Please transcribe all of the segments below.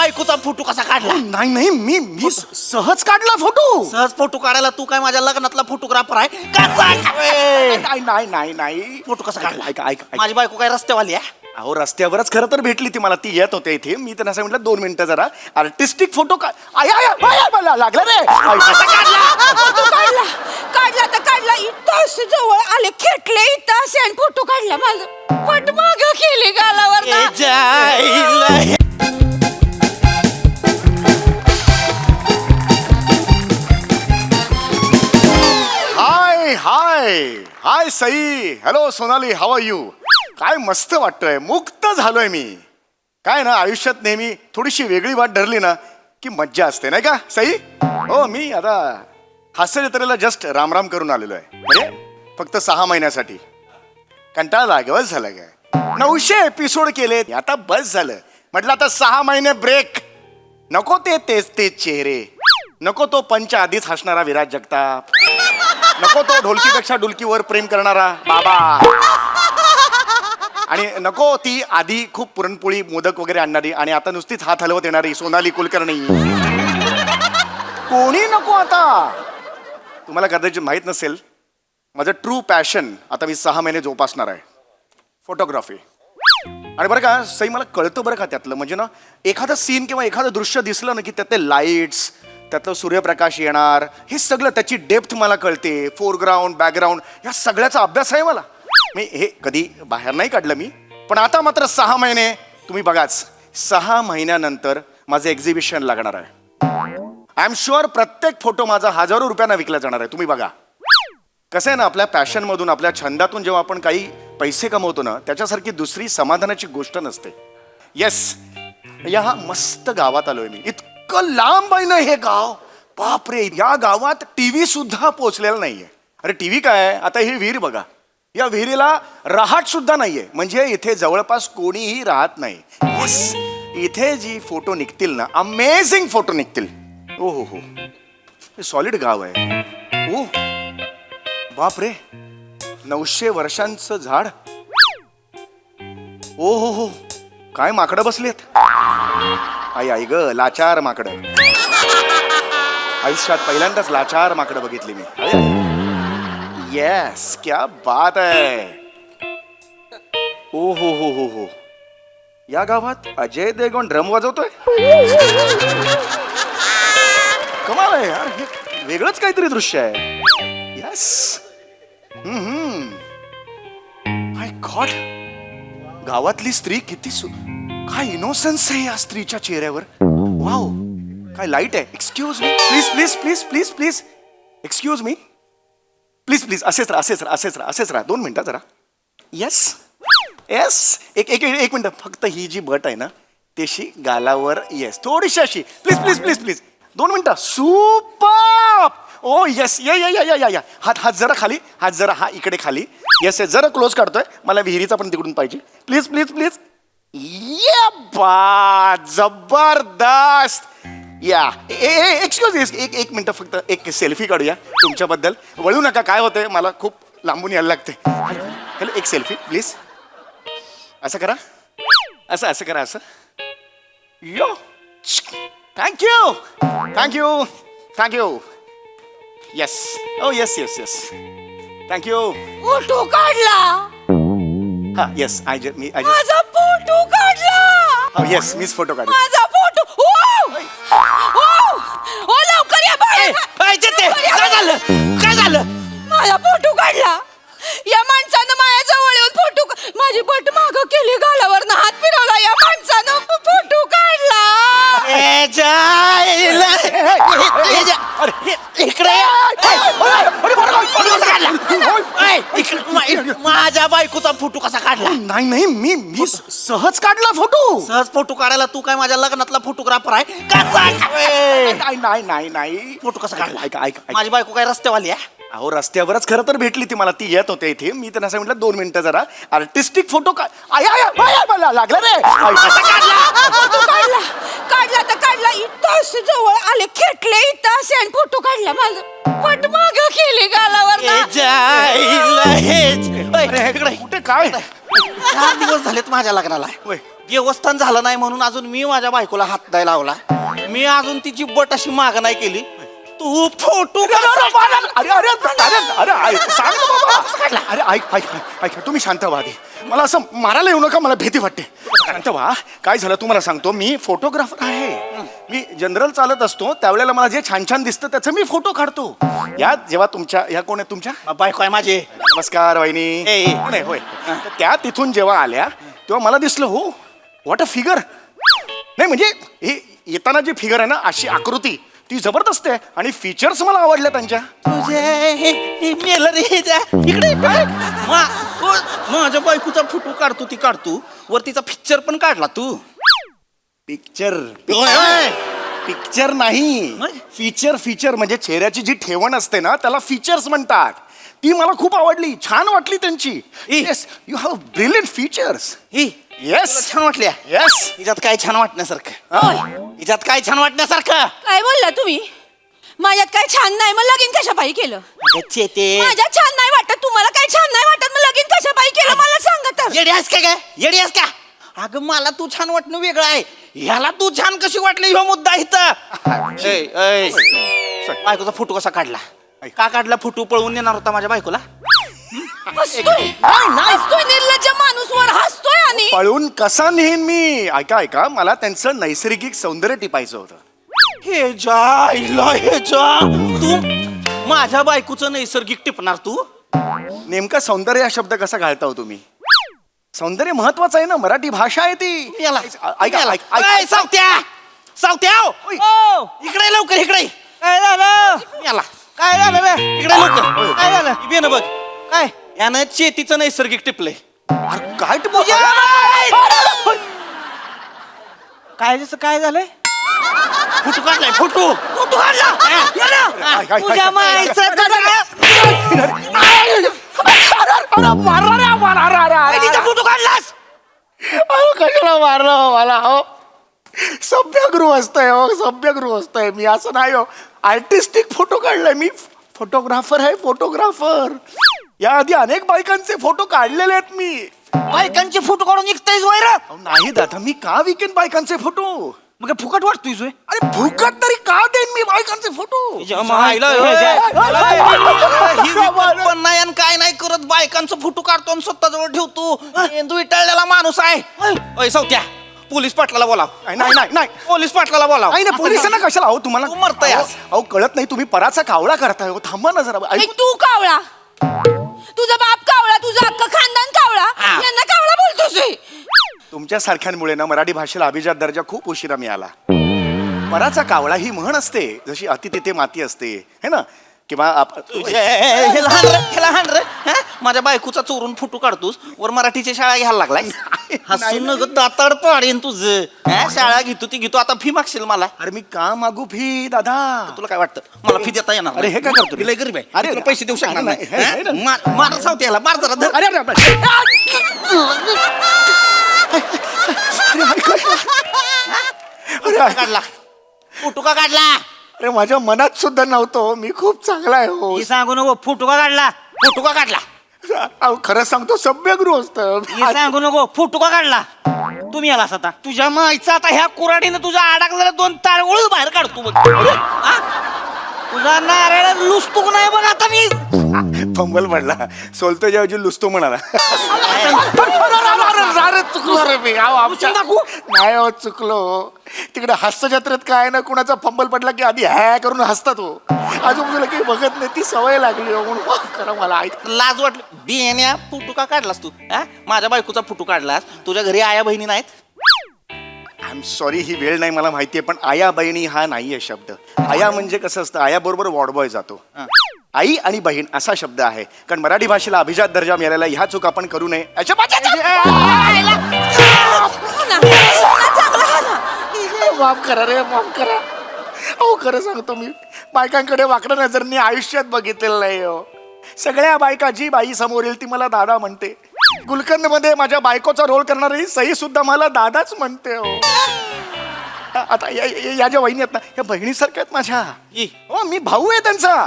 बायकोचा फोटो कसा काढला? नाही नाही मी सहज काढला फोटो. सहज फोटो काढायला तू काय माझ्या लग्नातला फोटोग्राफर आहे? कसा नाही नाही नाही नाही फोटो कसा काढला? ऐका ऐका ऐका. माझी बायको काय रस्त्यावाली आहे? अहो रस्त्यावरच खरं तर भेटली ती मला. ती येत होते इथे. मी त्यांना सांगितलं 2 मिनिटं जरा आर्टिस्टिक फोटो मला लागला रे. कसा काढला? फोटो काढला तर काढला. इथं असं जवळ आले खेटले इथं असे आणि फोटो काढला. माझं पट माग केली गालावर ना. ए जायला. Hi hi hi Sai. Hello Sonali, how are you? काय मस्त वाटतोय. मुक्त झालोय मी. काय ना आयुष्यात नेहमी थोडीशी वेगळी वाट धरली ना की मज्जा असते नाही का सई? हो मी आता हास्य जत्रेला जस्ट रामराम करून आलेलो आहे. म्हणजे फक्त 6 महिन्यासाठी. कंटाळा लागवच झाला काय. 900 एपिसोड केले. आता बस झालं. म्हटलं आता 6 महिने ब्रेक. नको ते तेच चेहरे. नको तो पंच आधीच हसणारा विराज जगताप. नको तो ढोलकीपेक्षा डुलकीवर प्रेम करणारा बाबा. आणि नको ती आधी खूप पुरणपोळी मोदक वगैरे आणणारी आणि आता नुसतीच हात हलवत येणारी सोनाली कुलकर्णी. कोणी नको आता. तुम्हाला कदाचित माहित नसेल, माझं ट्रू पॅशन आता मी 6 महिने जोपासणार आहे. फोटोग्राफी. आणि बरं का सई मला कळतं बरं का त्यातलं. म्हणजे ना एखादं सीन किंवा एखादं दृश्य दिसलं ना की त्यातले लाईट्स, त्यातलं सूर्यप्रकाश येणार, हे सगळं त्याची डेप्थ मला कळते. फोरग्राऊंड बॅकग्राऊंड या सगळ्याचा अभ्यास आहे मला. मी हे कधी बाहेर नाही काढलं मी. पण आता मात्र 6 महिने तुम्ही बघाच. 6 महिन्यानंतर माझं एक्झिबिशन लागणार आहे. आय एम शुअर प्रत्येक फोटो माझा हजारो रुपयांना विकला जाणार आहे. तुम्ही बघा कसं आहे ना, आपल्या पॅशनमधून आपल्या छंदातून जेव्हा आपण काही पैसे कमवतो ना, त्याच्यासारखी दुसरी समाधानाची गोष्ट नसते. येस, या मस्त गावात आलोय मी. इतकं लांब आहे ना हे गाव. बापरे, या गावात टीव्ही सुद्धा पोहोचलेला नाहीये. अरे टीव्ही काय, आता ही विहीर बघा. या विहिरीला रहाट सुद्धा नाहीये. म्हणजे इथे जवळपास कोणीही राहत नाही. येस, इथे जी फोटो निघतील ना, अमेझिंग फोटो निघतील. ओ हो हो, हे सॉलिड गाव आहे. ओ बापरे, 900 वर्षांचं झाड. ओ हो हो, काय माकडं बसलेत. आई आई ग, लाचार माकडं. आयुष्यात पहिल्यांदाच लाचार माकडं बघितली मी. येस, क्या बात आहे. ओ हो हो हो हो, या गावात अजय देवगण ड्रम वाजवतोय. कमाल आहे यार, हे वेगळंच काहीतरी दृश्य आहे. येस. माय गॉड, गावातली स्त्री किती काय इनोसन्स आहे या स्त्रीच्या चेहऱ्यावर. वाव, काय लाईट आहे. Excuse me, please please please please please excuse me, please please. असेच राहा 2 मिनिटं जरा. येस येस, एक मिनिट. फक्त ही जी बट आहे ना त्याशी गालावर. येस, थोडीशी अशी. प्लीज प्लीज प्लीज प्लीज 2 मिनिटं. सुपर. ओ येस, या हात जरा खाली. हात जरा हा इकडे खाली. येस येस, जरा क्लोज काढतोय. मला विहिरीचा पण तिकडून पाहिजे. Please please please. ये बा, जबरदस्त. या एक्सक्यूज, एक मिनिट फक्त एक सेल्फी काढूया तुमच्याबद्दल. वळू नका, काय होतंय मला खूप लांबून यायला लागते. हॅलो, एक सेल्फी प्लीज. असं करा, असं करा, असं. Yo, thank you thank you thank you. Yes, oh yes yes yes, thank you. Photo काढला. हा येस, मी माझा फोटो काढला. येस, मीच फोटो काढला. माझा फोटो. ओ लवकर या बाहेर. काय झालं? काय झालं? माझा फोटो काढला. या माणसानं माझ्या जवळ येऊन फोटो. माझी बट माग केली गालावर हात फिरवला. या माणसानं फोटो काढला. ए जायला. इकडे माझ्या बायकोचा फोटो कसा काढला? नाही नाही मी सहज काढला फोटो. सहज फोटो काढायला तू काय माझ्या लग्नातला फोटोग्राफर आहे? कसा? नाही नाही नाही, फोटो कसा काढला? ऐका ऐका. माझी बायको काय रस्त्यावाली आहे? अहो रस्त्यावरच खरं तर भेटली ती मला. ती येत होते इथे. मी त्यांना सांगितलं 2 मिनिटं जरा आर्टिस्टिक फोटो मला लागला रे. कसा काढला? फोटो काढला काढला तर काढला इथं असे जवळ आले खेटले इथं असे आणि फोटो काढला माझं पट माग केली गालावर ना. कुठे काय 4 दिवस झालेत माझ्या लग्नाला होय. देवस्थान झालं नाही म्हणून अजून मी माझ्या बायकोला हात नाही लावला. मी अजून तिची बट अशी माग नाही केली. तू फोटो अरे अरे अरे अरे ऐक सांग ना बाबा. अरे ऐक ऐक ऐक तुम्ही शांत व्हा आधी. मला असं मारायला येऊ नका, मला भीती वाटते. शांत व्हा. काय झालं तुम्हाला सांगतो, मी फोटोग्राफर आहे. मी जनरल चालत असतो त्यावेळेला मला जे छान छान दिसतं त्याचे मी फोटो काढतो. यात जेव्हा तुमच्या या कोण आहे तुमच्या बायको आहे माझी. नमस्कार वहिनी. ए. नाही होय. तर त्या तिथून जेव्हा आल्या तेव्हा मला दिसलं हो व्हॉट अ फिगर. नाही म्हणजे हे येताना जी फिगर आहे ना अशी आकृती ती जबरदस्त आहे आणि फीचर्स मला आवडले त्यांच्या. मेलं रे इकडे माझ्या बायकोचा फोटो काढतो ती काढतो वर तिचा पिक्चर पण काढला तू. पिक्चर होय. पिक्चर नाही मग? फीचर. फीचर म्हणजे चेहऱ्याची जी ठेवण असते ना त्याला फीचर्स म्हणतात. ती मला खूप आवडली, छान वाटली त्यांची. Yes you have brilliant features. He yes छान वाटल्या. येस. हिच्यात काय छान वाटण्यासारखं. होय. हिच्यात काय छान वाटण्यासारखं. काय बोलला तुम्ही? माझ्यात काय छान नाही मग लगीन कशापायी केलं? चेते माझ्यात छान नाही वाटत, तुम्हाला काय छान नाही वाटत मग लगीन कशापायी केलं मला सांगा तर. येडी आहेस का काय? येडी आहेस का? अगं मला तू छान वाटणं वेगळं आहे. ह्याला तू छान कशी वाटली ह्यो मुद्दा इथं. बायकोचा फोटो कसा काढला? का काढला फोटो? पळवून नेणार होता माझ्या बायकोला? हसतोय हसतोय निर्लज्ज माणूस वर हसतोय आणि पळून कसा नेईन मी? ऐका ऐका मला त्यांचं नैसर्गिक सौंदर्य टिपायचं होतं. हे जा तू माझ्या बायकोचं नैसर्गिक टिपणार तू? नेमका सौंदर्य हा शब्द कसा घालता हो तुम्ही? सौंदर्य महत्वाचं आहे ना, मराठी भाषा आहे ती. याला ऐका ऐका ऐ, सावत्या ओय. इकडे लवकर इकडे. काय झालं? याला काय झालं बे? इकडे लवकर. काय झालं? बेन बघ काय? यानं चेतीचं नैसर्गिक टिपलंय. अरे, काय टिपू? काय जसं काय झालंय? फोटो काढलाय फोटो काढला. ऐक, ऐक, तुझ्या ऐक. माईचं तिचा फोटो काढलास. अहो, कशाला मारलं मला? हो सभ्यगृहस्थ आहे, हो सभ्यगृहस्थ आहे मी, असं नाही हो. आर्टिस्टिक फोटो काढलाय मी. फोटोग्राफर आहे, फोटोग्राफर. याआधी अनेक बायकांचे फोटो काढलेले आहेत मी. बायकांचे फोटो काढून निघतायस वैर? अहो, नाही दादा मी का विकेन बायकांचे फोटो? मग काय फुकट वाटतोय सोय? अरे फुकट तरी का देईन मी बायकांचे फोटो? पण नाही आणि काय नाही करत बायकांचा फोटो काढतो आणि स्वतःजवळ ठेवतो. मेंदू विटाळलेला माणूस आहे. ओय सावत्या पोलीस पाटलाला बोलाव. नाही नाही नाही पोलीस पाटलाला बोलाव. नाही नाही, पोलिसांना कशाला? अहो तुम्हाला तू मरताय आज. अहो कळत नाही, तुम्ही पराचा कावळा करताय. हो थांबा ना जरा. ऐक, तू कावळा, तुझा बाप कावळा, तुझं अख्खं खानदान कावळा, हा. यांना कावळा बोलतोस हे? तुमच्या सारख्यांमुळे ना मराठी भाषेला अभिजात दर्जा खूप उशिरा मिळाला. पराचा कावळा ही म्हण असते, जशी अति तिथे माती असते है ना, किंवा हे लहान रे हा? माझ्या बायकोचा चोरून फोटो काढतोस वर मराठीची शाळा घ्यायला लागलाय. हसून नग दाताड पाडेन तुझं. हा? शाळा घेतो ती घेतो. आता फी मागशील मला? अरे मी का मागू फी दादा? तुला काय वाटतं मला फी देता येणार? अरे हे काय करतो? मी लय गरीब आहे. अरे तुला पैसे देऊ शकणार नाही, नाही. हे ना. हा? मार सावत्याला मार जरा धर. अरे अरे अरे काढला फोटो का काढला? अरे माझ्या मनात सुद्धा नव्हतं. मी खूप चांगला आहे हो. ही सांगू नको. फोटो का काढला? फोटो का काढला? अहो खरं सांगतो सभ्यगृहस्थ. ही सांगू नको. फोटो का काढला? तुम्ही आलास आता. तुझ्या माईचा आता ह्या कुराडीनं तुझ्या अडकलेल्या 2 तार ओळू बाहेर काढतो बघ. हा? तुझा नारळ लुसतो नाही बघ आता मी. फंबल पडला. सोलतो जेव्हा लुसतो म्हणाला. अरे चुकलो रे मी. नाही हो चुकलो. तिकडे हास्य जत्रेत काय ना कुणाचा फंबल पडला की आधी हॅ करून हसतात हो. आजूबाजूला काही बघत नाही. ती सवय लागली हो म्हणून माफ करा मला. ऐक लाज वाटली. बियाण्या फोटो का काढलास तू? हा? माझ्या बायकोचा फोटो काढलास. तुझ्या घरी आया बहिणी नाहीत? आय एम सॉरी ही वेळ नाही मला माहितीये, पण आया बहिणी हा नाहीये शब्द. आया म्हणजे कसं असतं, आया बरोबर वॉर्डबॉय जातो. आई आणि बहीण असा शब्द आहे. कारण मराठी भाषेला अभिजात दर्जा मिळालेला ह्या चूक आपण करू नये. माफ करा रे माफ करा. अहो खरं सांगतो मी बायकांकडे वाकडं नजरनी आयुष्यात बघितलेलं नाही हो. सगळ्या बायका जी बाई समोर येईल ती मला दादा म्हणते. गुलकंद मध्ये माझ्या बायकोचा रोल करणारी सई सुद्धा मला दादाच म्हणते हो. आता या ज्या वहिनी आहेत ना, या बहिणीसारख्या आहेत माझ्या. ई. हो, मी भाऊ आहे त्यांचा.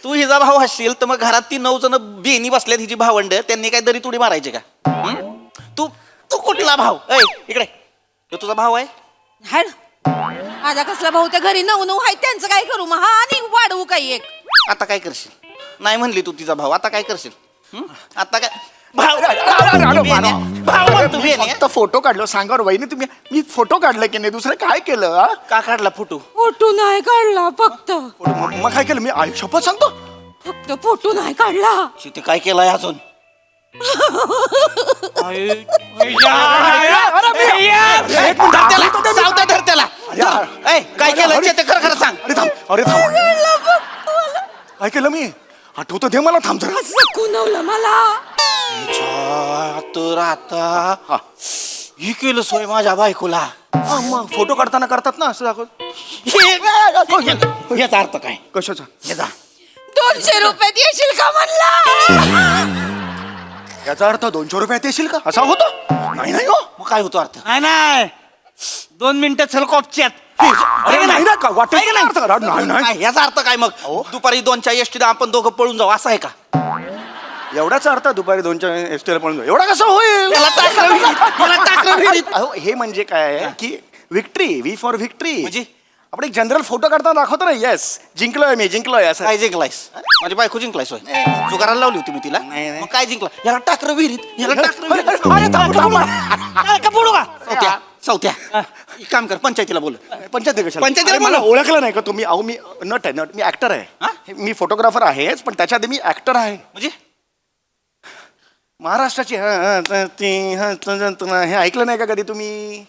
तू हिचा भाऊ असशील तर मग घरात ती 9 जण बेनी बसल्यात हिची भावंड, त्यांनी काय दरी तुडी मारायची का? तू तू कुठला भाऊ? ऐ इकडे, तो तुझा भाऊ आहे? हाय ना. माझा कसला भाऊ त्या घरी 9 आहेत, त्यांचं काय करू मग? हा आणि वाढवू काही एक. आता काय करशील? नाही म्हणली तू तिचा भाऊ, आता काय करशील? आता काय भाऊ म्हणतो मी बेनी, फक्त फोटो काढलो. सांगा बरं, वहिनी तुम्ही, मी फोटो काढलं की नाही, दुसरं काय केलं हा? का काढला फोटो? फोटो नाही काढला फक्त. मग काय केलं मी? आई शपथ सांगतो. फक्त फोटो नाही काढला. ते काय केलंय अजून? सावता धर त्याला. ऐ, काय केलं ते खरं खरं सांग. अरे थांब, अरे थांब. काय केलं मी? आठवतं दे मला, थांब जरा. असं कुणवलं मला. तर आता ही केलं सोय माझ्या बायकोला. हा, मग फोटो काढताना करतात ना असं दाखव. याचा अर्थ काय? कशाचा? याचा 200 रुपयात येशील का म्हणला. याचा अर्थ 200 रुपयात येशील का असा होतो? नाही नाही हो. मग काय होतो अर्थ? नाही 2 मिनिटं चल कॉपच्यात. अरे नाही ना, वाटेल का नाही अर्थ? नाही नाही. काय याचा अर्थ काय? मग दुपारी 2च्या एसटीला आपण दोघं पळून जाऊ असं आहे का? एवढाच अर्थ दुपारी 2च्या एसटीला पळून जाऊ. एवढा कसं होईल? त्याला टाकलं विहिरीत. त्याला टाकलं विहिरीत. अहो, हे म्हणजे काय आहे की विक्ट्री, वी फॉर विक्ट्री. म्हणजे? आपण एक जनरल फोटो काढताना दाखवतो ना, येस जिंकलोय मी, जिंकलोय असं. काय जिंकलायस? माझी बायको जिंकलायस होय? जुगाराला लावली होती मी तिला. मग काय जिंकला? याला टाकलं विहिरीत. याला टाकलं विहिरीत. अरे थांब, थांब. का पडू का? चौथ्या एक काम कर, पंचायतीला बोल. पंचायती कशाला? पंचायतीला अरे, मला बोलव. ओळखलं नाही का तुम्ही? अहो, मी नट आहे, नट. मी ऍक्टर आहे. मी फोटोग्राफर आहेच, पण त्याच्या आधी मी ऍक्टर आहे. म्हणजे महाराष्ट्राची हे ऐकलं नाही का कधी तुम्ही?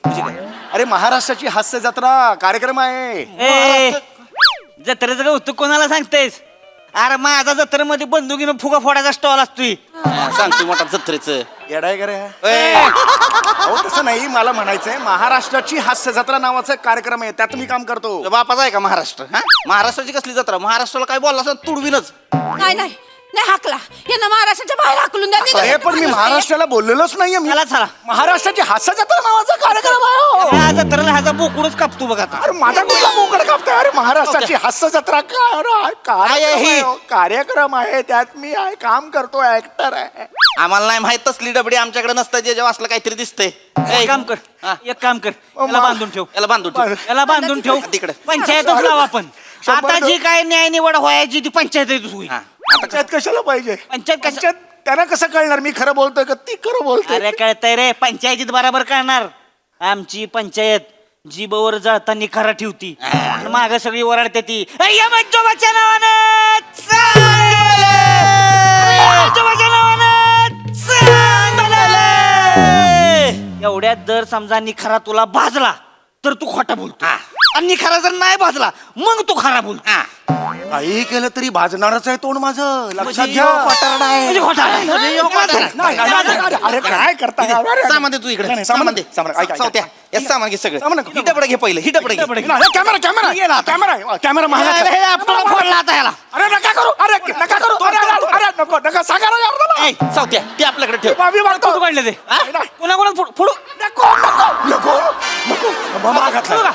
अरे, महाराष्ट्राची हास्य जत्रा कार्यक्रम आहे. ए, जत्रेचं कौतुक कोणाला सांगतेस? अरे माझा जत्रेमध्ये बंदुकीनं फुगा फोडायचा स्टॉल असतोय. सांगतो मोठा जत्रेचं. येडाय का रे? अहो, तसं नाही, मला म्हणायचंय महाराष्ट्राची हास्य जत्रा नावाचा एक कार्यक्रम आहे, त्यात मी काम करतो. बापाचा आहे का महाराष्ट्र? हा, महाराष्ट्राची कसली जत्रा? महाराष्ट्राला काय बोलला असं तुडवीनच. नाही नाही नाही हाकला. यांना महाराष्ट्राच्या बाहेर हाकलून द्या. अरे पण मी महाराष्ट्राला बोललेलोच नाहीये. मी चला. महाराष्ट्राची हास्य जत्रा नावाचा कार्यक्रम आहे हो. या जत्रेला ह्याचा बोकडच कापतो बघा आता. अरे माझा कुठला मोकळ कापतोय? अरे महाराष्ट्राची हास्य जत्रा कार्यक्रम आहे, त्यात मी आहे, काम करतो, ऍक्टर आहे. आम्हाला नाही माहित तसली डबडी आमच्याकडे नसतं. जे जेव्हा असलं काहीतरी दिसतंय. एक काम कर, एक काम कर, याला बांधून ठेव. याला बांधून ठेव. याला बांधून ठेव. तिकडे. पंचायतच लाव आपण. आता जी काय न्याय निवड व्हायची ती पंचायत होईल. हा. पंचायत कशाला पाहिजे? पंचायत कशा- पंचायत त्यांना कसं कळणार मी खरं बोलतोय का ती खरं बोलतोय? अरे कळतंय रे, पंचायतीत बराबर करणार. आमची पंचायत जीबवर जळताना खरा ठेवती, माग सगळी ओरडते ती "अय्या मज्जोबाच्या नावानं चांगलं! अय्या मज्जोबाच्या नावानं चांगलं!" एवढ्यात जर समजा निखरा तुला भाजला तर तू खोटा बोलतो, आणि निखरा जर नाही भाजला मग तू खरा बोलतो. काही केलं तरी भाजणारच आहे तोंड माझं, लक्षात घ्या. म्हणजे खोटा आहे. नाही, अरे काय करताय? सामान दे तू इकडे. नाही, सामान दे. सामान, ऐक, ऐक. सावत्या, या सामान घे सगळं. सामान नको. ही डबडं घे पहिलं. ही डबडं घे. नाही, कॅमेरा कॅमेरा कॅमेरा कॅमेरा महागाचा. हे आपल्याला फोडला आता ह्याला. अरे नका करू, अरे नका करू, अरे नको नका सांगा ना यार मला. ऐ, सावत्या ते आपल्याकडे ठेव. माफी मागतो. फोटो काढले ते नाही, नाही. कोणा फोडू नको नको नको नको महागातला.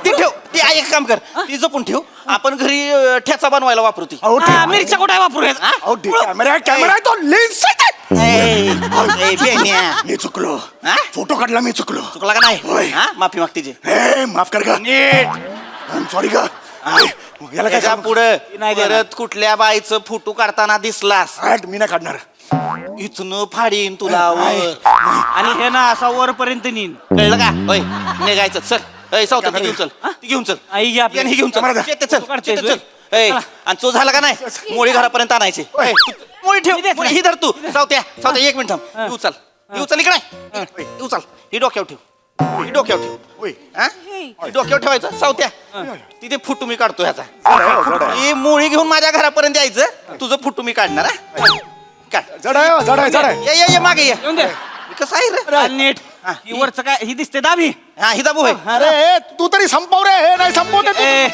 ती ठेव. ती एक काम कर, ती जपून ठेव. आपण घरी ठेचा बनवायला वापरू ती. अहो ठीक आहे. मिरच्या कुठे वापरू अहो ठीक आहे. कॅमेरा आहे तो, लेन्स मी चुकलो. हा? फोटो काढला मी चुकलो. चुकला का नाही? होय. हा? माफी माग तिची. हे माफ कर ग. नीट सॉरी ग. याला काय त्याच्या सांगू? पुढे नाही देणार. परत कुठल्या बाईचं फोटो काढताना दिसलास हट, मी नाही काढणार. इथनं फाडीन तुला वर. आणि हे ना असा वरपर्यंत नेईन. कळलं का? होय, निघायचं. चल. ऐ, सावत्या ती घेऊन चल. ती घेऊन चल. आई घे आपली. आणि हे घेऊन चल. कॅमेरा शेते चल. फोटो काढतोय. शेते चल. ऐ, आणि तो झाला का नाही मोळी घरापर्यंत आणायची. होय. मोळी ठेव. देत मोळी नाही. ही धर तू. सावत्या एक मिनिट थांब. ही उचल. ही उचल इकडे. ही उचल. ही डोक्यावर ठेव. ही डोक्यावर ठेव. होय. हा? ही डोक्यावर ठेवायचं. सावत्या तिथे फुटू मी काढतो ह्याचा. जड आहे. ही मोळी घेऊन माझ्या घरापर्यंत यायचं. तुझं फुटू मी काढणार. हा? काढ. जड आहे, जड आहे, जड आहे. ये मागे ये. येऊन दे. कसं आहे रे? आणि नीट ही वरचं काय ही दिसते दाबी. हा, ही दाबू आहे. अरे तू तरी संपव रे, हे नाही संपवते तू. ए